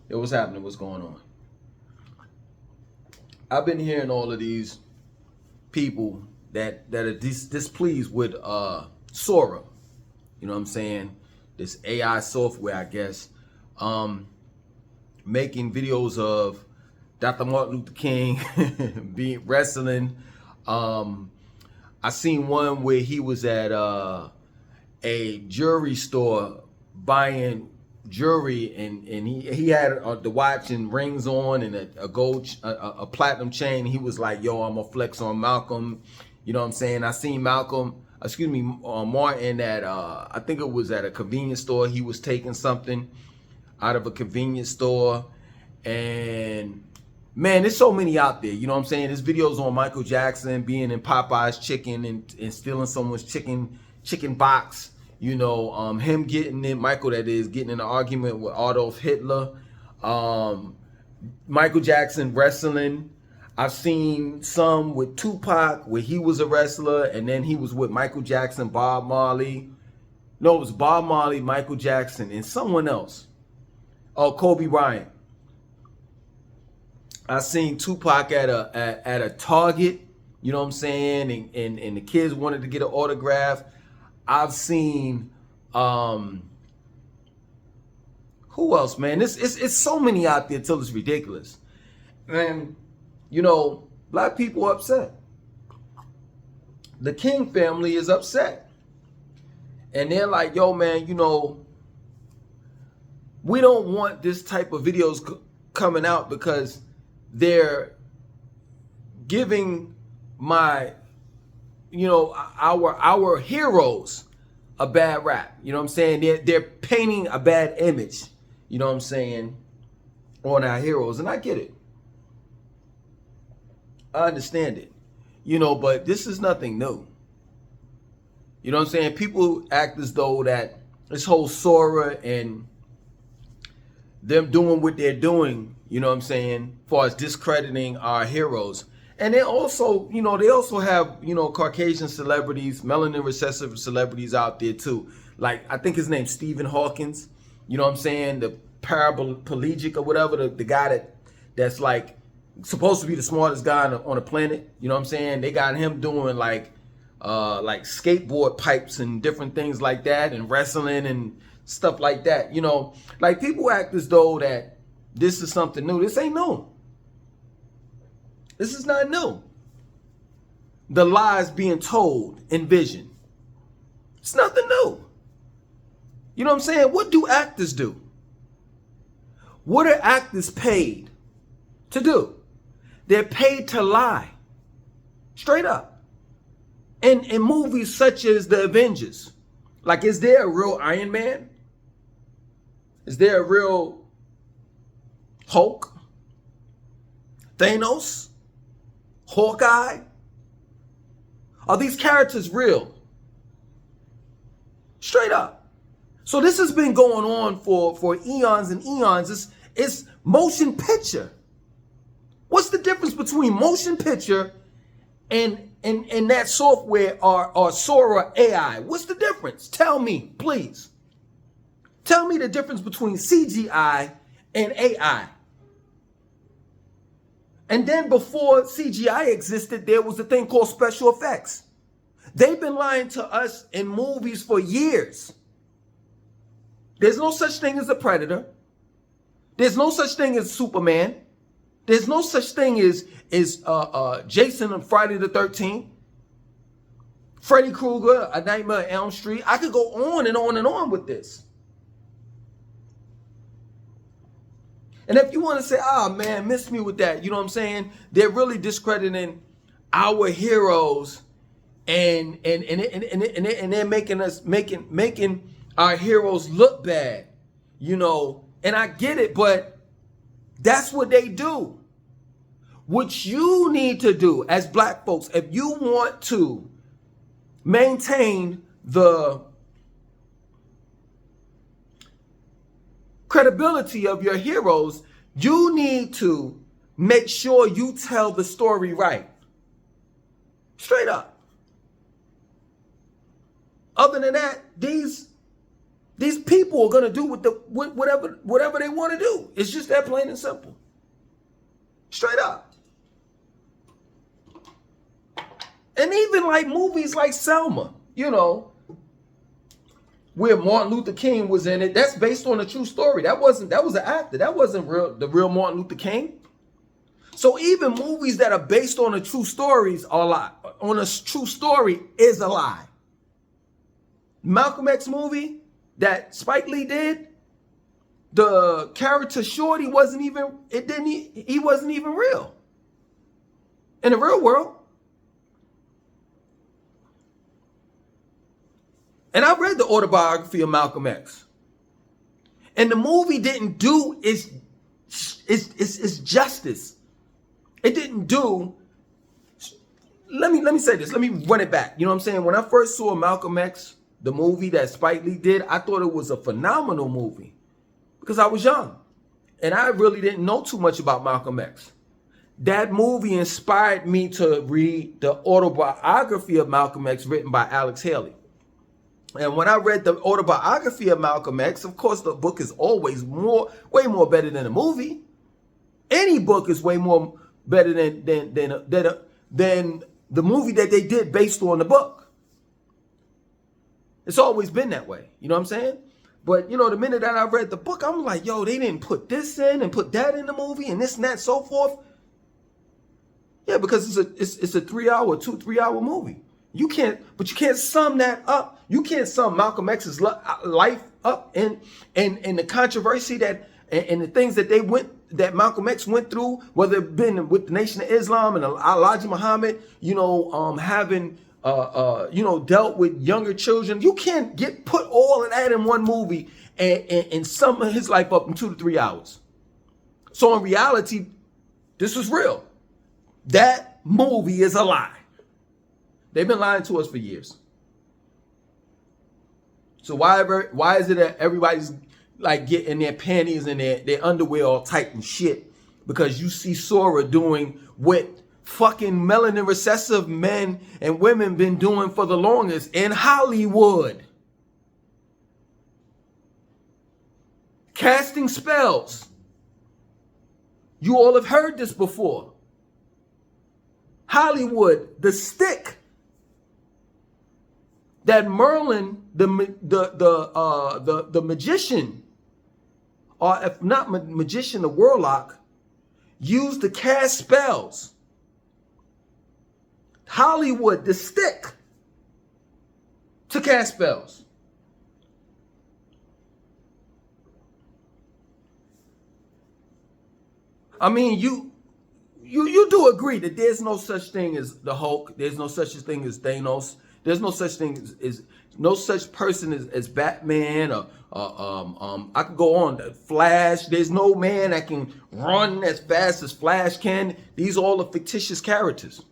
Yo, what's happening? What's going on? I've been hearing all of these people that are displeased with Sora. You know what I'm saying? This AI software, I guess, making videos of Dr. Martin Luther King being wrestling. I seen one where he was at a jewelry store buying jewelry, and he had the watch and rings on and a gold a platinum chain. He was like, yo, I'm gonna flex on Malcolm. You know what I'm saying? I seen Martin at I think it was at a convenience store. He was taking something out of a convenience store, and man, there's so many out there. You know what I'm saying? There's videos on Michael Jackson being in Popeye's chicken and stealing someone's chicken box. You know, him getting in, Michael that is, getting in an argument with Adolf Hitler. Michael Jackson wrestling. I've seen some with Tupac where he was a wrestler and then he was with Michael Jackson, Bob Marley. No, it was Bob Marley, Michael Jackson, and someone else. Oh, Kobe Bryant. I seen Tupac at a Target, you know what I'm saying, and the kids wanted to get an autograph. I've seen who else, man? It's so many out there till it's ridiculous. And you know, black people are upset. The King family is upset. And they're like, yo, man, you know, we don't want this type of videos coming out because they're giving our heroes a bad rap. You know what I'm saying? They're painting a bad image, you know what I'm saying, on our heroes. And I get it. I understand it. You know, but this is nothing new. You know what I'm saying? People act as though that this whole Sora and them doing what they're doing, you know what I'm saying, as far as discrediting our heroes. And they also, you know, they also have, you know, Caucasian celebrities, melanin recessive celebrities out there too. Like, I think his name's Stephen Hawkins, you know what I'm saying, the paraplegic or whatever, the guy that's like supposed to be the smartest guy on the planet, you know what I'm saying? They got him doing like skateboard pipes and different things like that, and wrestling and stuff like that. You know, like, people act as though that this is something new. This ain't new. This is not new. The lies being told in vision. It's nothing new. You know what I'm saying? What do actors do? What are actors paid to do? They're paid to lie. Straight up. In movies such as The Avengers. Like, is there a real Iron Man? Is there a real Hulk? Thanos? Hawkeye? Are these characters real? Straight up. So this has been going on for eons and eons. It's motion picture. What's the difference between motion picture and that software or Sora AI? What's the difference? Tell me, please. Tell me the difference between CGI and AI. And then before CGI existed, there was a thing called special effects. They've been lying to us in movies for years. There's no such thing as a Predator. There's no such thing as Superman. There's no such thing as Jason on Friday the 13th. Freddy Krueger, A Nightmare on Elm Street. I could go on and on and on with this. And if you want to say, oh man, miss me with that, you know what I'm saying? They're really discrediting our heroes, and they're making our heroes look bad, you know. And I get it, but that's what they do. What you need to do as black folks, if you want to maintain the credibility of your heroes, you need to make sure you tell the story right. Straight up. Other than that, these These people are gonna do whatever they want to do. It's just that plain and simple. Straight up. And even like movies like Selma, you know, where Martin Luther King was in it, that's based on a true story. That was an actor. That wasn't the real Martin Luther King. So even movies that are based on a true stories are a lie. On a true story is a lie. Malcolm X movie that Spike Lee did, the character Shorty wasn't even real. In the real world. And I read the autobiography of Malcolm X. And the movie didn't do its justice. It didn't do. Let me say this. Let me run it back. You know what I'm saying? When I first saw Malcolm X, the movie that Spike Lee did, I thought it was a phenomenal movie because I was young. And I really didn't know too much about Malcolm X. That movie inspired me to read the autobiography of Malcolm X written by Alex Haley. And when I read the autobiography of Malcolm X, of course, the book is always way more better than a movie. Any book is way more better than the movie that they did based on the book. It's always been that way. You know what I'm saying? But, you know, the minute that I read the book, I'm like, yo, they didn't put this in and put that in the movie and this and that, so forth. Yeah, because it's a 3 hour movie. You can't sum that up. You can't sum Malcolm X's life up and the controversy that and the things that Malcolm X went through, whether it been with the Nation of Islam and Elijah Muhammad, you know, having you know, dealt with younger children. You can't put all of that in one movie and sum his life up in 2 to 3 hours. So in reality, this was real. That movie is a lie. They've been lying to us for years. So why is it that everybody's like getting their panties and their underwear all tight and shit? Because you see Sora doing what fucking melanin recessive men and women been doing for the longest in Hollywood. Casting spells. You all have heard this before. Hollywood, the stick that Merlin, the magician, or if not magician, the warlock, used to cast spells. Hollywood, the stick, to cast spells. I mean, you do agree that there's no such thing as the Hulk. There's no such thing as Thanos. There's no such thing as no such person as Batman or I could go on. Flash. There's no man that can run as fast as Flash can. These all are fictitious characters.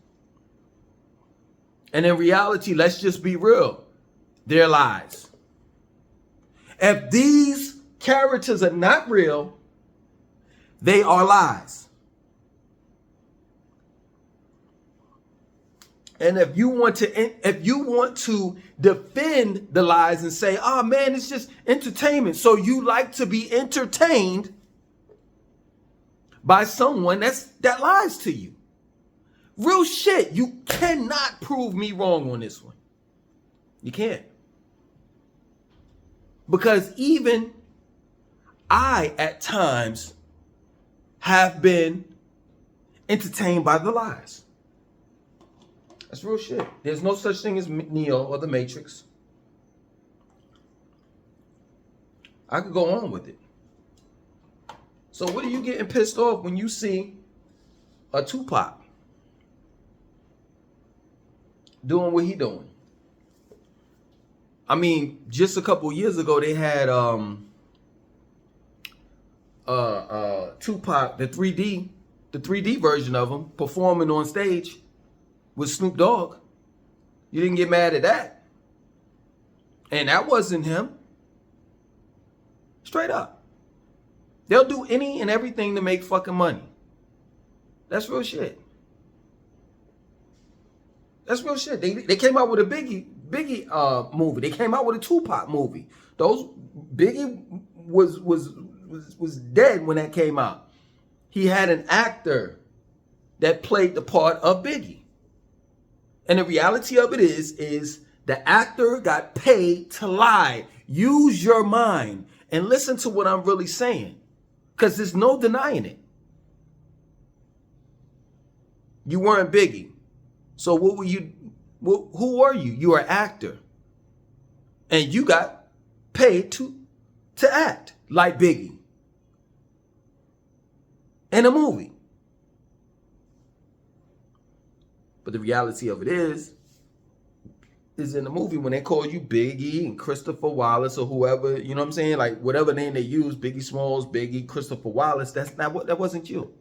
And in reality, let's just be real. They're lies. If these characters are not real, they are lies. And if you want to defend the lies and say, oh man, it's just entertainment. So you like to be entertained by someone that lies to you. Real shit. You cannot prove me wrong on this one. You can't. Because even I, at times, have been entertained by the lies. That's real shit. There's no such thing as Neo or the Matrix. I could go on with it. So what are you getting pissed off when you see a Tupac doing what he doing? I mean, just a couple years ago, they had Tupac, the 3D version of him, performing on stage with Snoop Dogg. You didn't get mad at that. And that wasn't him. Straight up. They'll do any and everything to make fucking money. That's real shit. That's real shit. They came out with a Biggie movie. They came out with a Tupac movie. Those Biggie was dead when that came out. He had an actor that played the part of Biggie. And the reality of it is the actor got paid to lie. Use your mind and listen to what I'm really saying, because there's no denying it. You weren't Biggie. So what were you? Who were you? You were an actor. And you got paid to act like Biggie in a movie. But the reality of it is in the movie, when they call you Biggie and Christopher Wallace or whoever, you know what I'm saying? Like whatever name they use, Biggie Smalls, Biggie, Christopher Wallace, that wasn't you.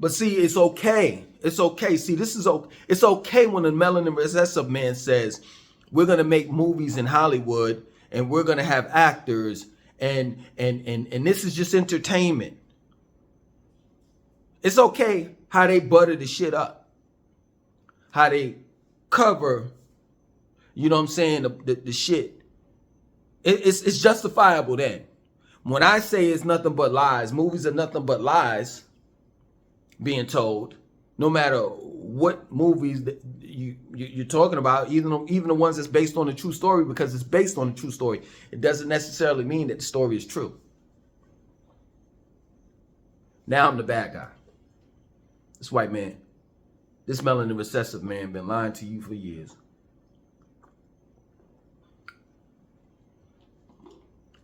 But see, it's okay. It's okay. See, it's okay when a melanin recessive man says, we're going to make movies in Hollywood and we're going to have actors and this is just entertainment. It's okay how they butter the shit up. How they cover, you know what I'm saying, the shit. It's justifiable then. When I say it's nothing but lies, movies are nothing but lies being told, no matter what movies that you're talking about, even the ones that's based on a true story, because it's based on a true story, it doesn't necessarily mean that the story is true. Now I'm the bad guy. This white man, this melanin recessive man, been lying to you for years.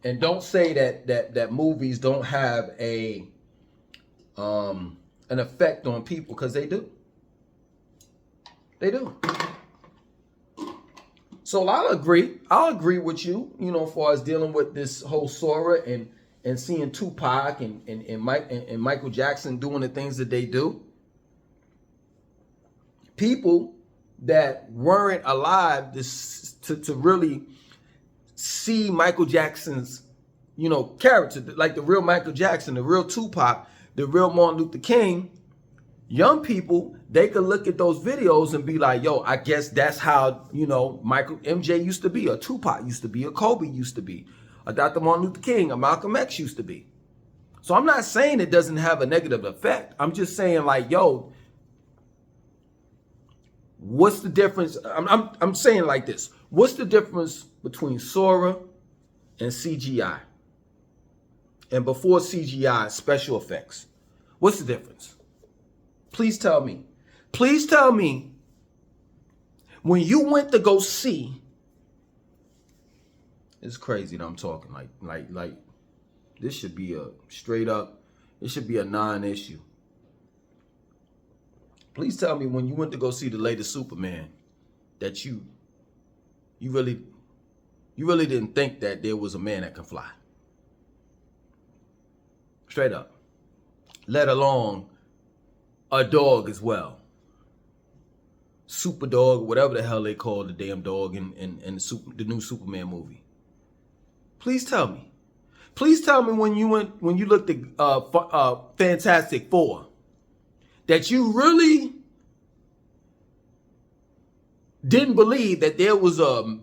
And don't say that movies don't have an effect on people, because they do. They do. So I'll agree with you, as far as dealing with this whole Sora and seeing Tupac and Michael Jackson doing the things that they do. People that weren't alive to really see Michael Jackson's, character, like the real Michael Jackson, the real Tupac, the real Martin Luther King. Young people, they could look at those videos and be like, yo, I guess that's how, MJ used to be, or Tupac used to be, or Kobe used to be, or Dr. Martin Luther King, or Malcolm X used to be. So I'm not saying it doesn't have a negative effect. I'm just saying, like, yo, what's the difference? I'm saying like this. What's the difference between Sora and CGI? And before CGI, special effects. What's the difference? Please tell me. Please tell me, when you went to go see, it's crazy that I'm talking like this should be a straight up, it should be a non-issue. Please tell me, when you went to go see the latest Superman, that you really didn't think that there was a man that can fly. Straight up. Let alone a dog as well. Super dog, whatever the hell they call the damn dog in the new Superman movie. Please tell me. Please tell me, when you looked at Fantastic Four, that you really didn't believe that there was a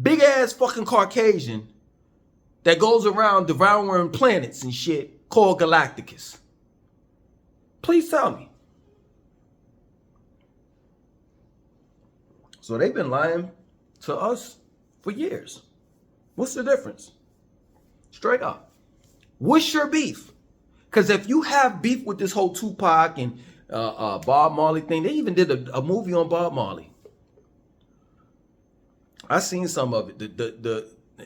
big ass fucking Caucasian that goes around devouring planets and shit called Galacticus. Please tell me. So they've been lying to us for years. What's the difference? Straight up. What's your beef? Because if you have beef with this whole Tupac and Bob Marley thing, they even did a movie on Bob Marley. I seen some of it.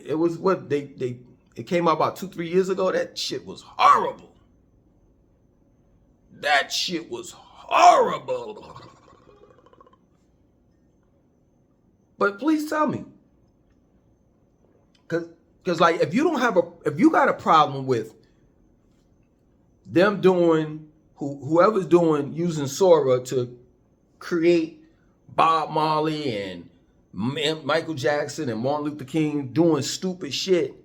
It was what it came out about 2-3 years ago. That shit was horrible. That shit was horrible. But please tell me, because like, if you got a problem with them doing, whoever's using Sora to create Bob Marley and Michael Jackson and Martin Luther King doing stupid shit,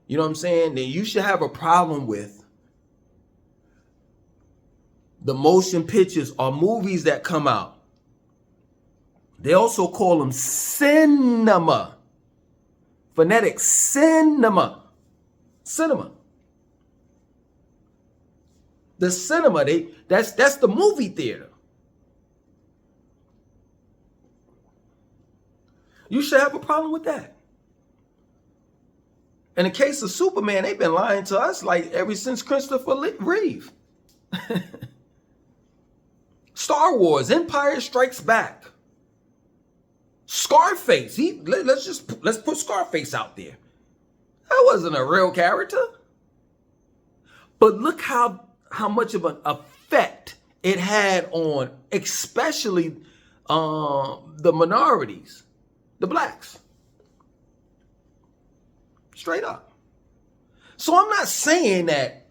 you know what I'm saying? Then you should have a problem with the motion pictures or movies that come out They also call them cinema. Phonetic cinema. Cinema. The cinema, that's the movie theater. You should have a problem with that. In the case of Superman, they've been lying to us like ever since Christopher Reeve. Star Wars, Empire Strikes Back. Scarface. Let's put Scarface out there. That wasn't a real character. But look how much of an effect it had on especially the minorities, the blacks. Straight up. So I'm not saying that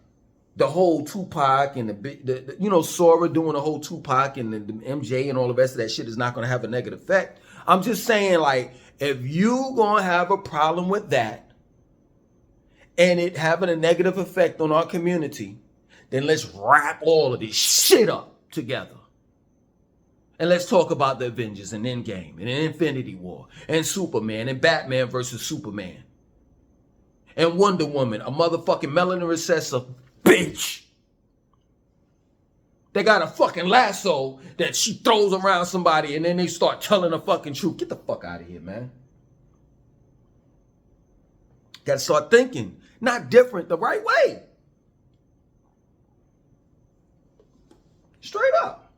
the whole Tupac and the Sora doing the whole Tupac and the MJ and all the rest of that shit is not going to have a negative effect. I'm just saying, like, if you going to have a problem with that and it having a negative effect on our community, then let's wrap all of this shit up together. And let's talk about the Avengers and Endgame and Infinity War and Superman and Batman versus Superman. And Wonder Woman, a motherfucking melanin recessive bitch. They got a fucking lasso that she throws around somebody and then they start telling the fucking truth. Get the fuck out of here, man. Gotta start thinking. Not different, the right way. Straight up.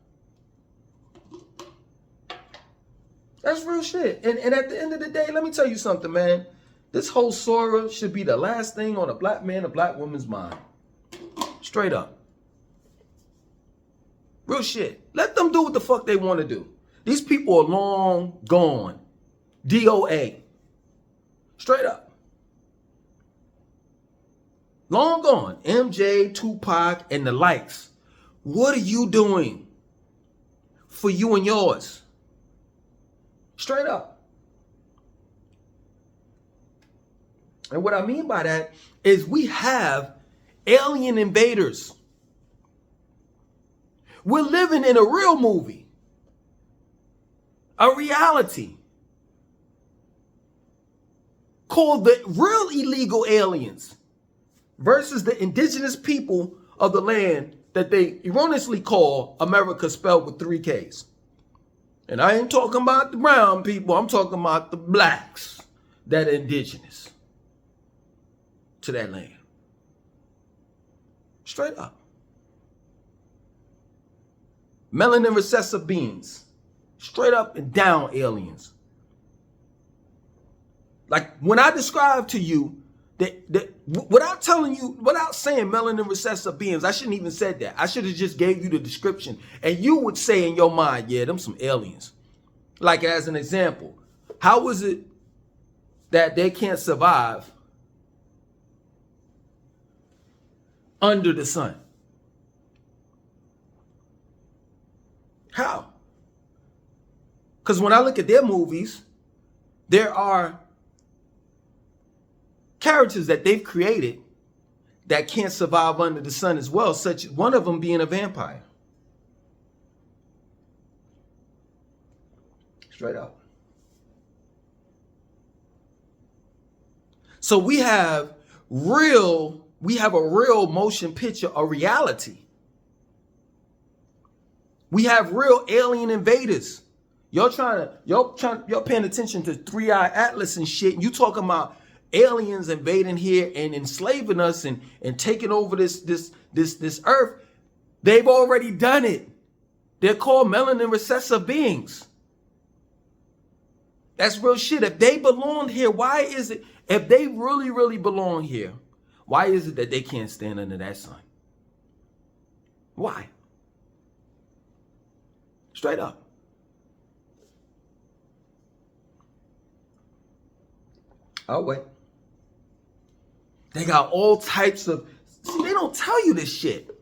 That's real shit. And at the end of the day, let me tell you something, man. This whole Sora should be the last thing on a black man, a black woman's mind. Straight up. Real shit. Let them do what the fuck they want to do. These people are long gone. DOA. Straight up. Long gone. MJ, Tupac, and the likes. What are you doing for you and yours? Straight up. And what I mean by that is we have alien invaders. We're living in a real movie, a reality called the real illegal aliens versus the indigenous people of the land that they erroneously call America, spelled with 3 Ks. And I ain't talking about the brown people. I'm talking about the blacks that are indigenous to that land. Straight up. Melanin recessive beings. Straight up and down aliens. Like when I describe to you that without telling you, without saying melanin recessive beings, I shouldn't even said that. I should have just gave you the description and you would say in your mind, yeah, them some aliens. Like as an example, how is it that they can't survive under the sun? How? Because when I look at their movies, there are characters that they've created that can't survive under the sun as well, such one of them being a vampire. Straight up. So we have a real motion picture, a reality. We have real alien invaders. You're paying attention to 3-Eye Atlas and shit. And you talking about aliens invading here and enslaving us and taking over this earth. They've already done it. They're called melanin recessive beings. That's real shit. If they belong here, why is it, if they really, really belong here, why is it that they can't stand under that sun? Why? Straight up. Oh, wait. They got all types of, see, they don't tell you this shit.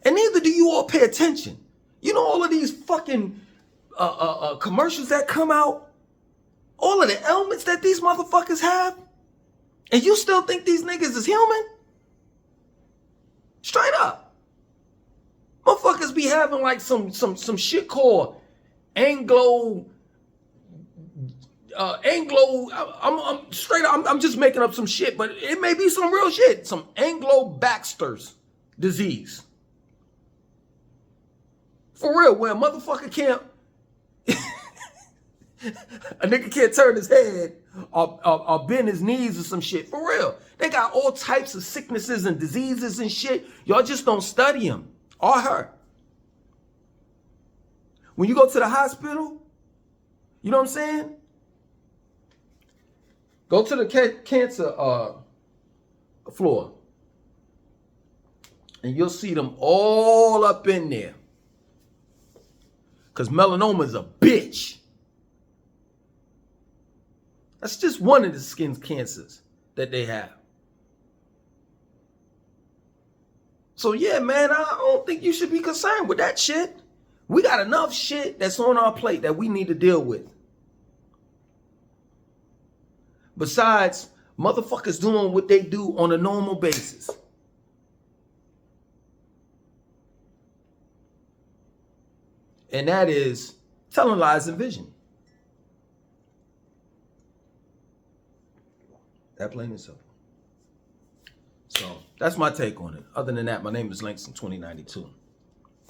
And neither do you all pay attention. You know all of these fucking commercials that come out? All of the elements that these motherfuckers have? And you still think these niggas is human? Straight up. Motherfuckers be having like some shit called Anglo Anglo. I'm straight up. I'm just making up some shit, but it may be some real shit. Some Anglo-Baxter's disease. For real, where a motherfucker can't, a nigga can't turn his head or bend his knees or some shit. For real. They got all types of sicknesses and diseases and shit. Y'all just don't study him or her. When you go to the hospital, you know what I'm saying? Go to the cancer floor. And you'll see them all up in there. Because melanoma is a bitch. That's just one of the skin cancers that they have. So yeah, man, I don't think you should be concerned with that shit. We got enough shit that's on our plate that we need to deal with. Besides, motherfuckers doing what they do on a normal basis. And that is telling lies and vision. That plain and simple. So that's my take on it. Other than that, my name is Langston 2092.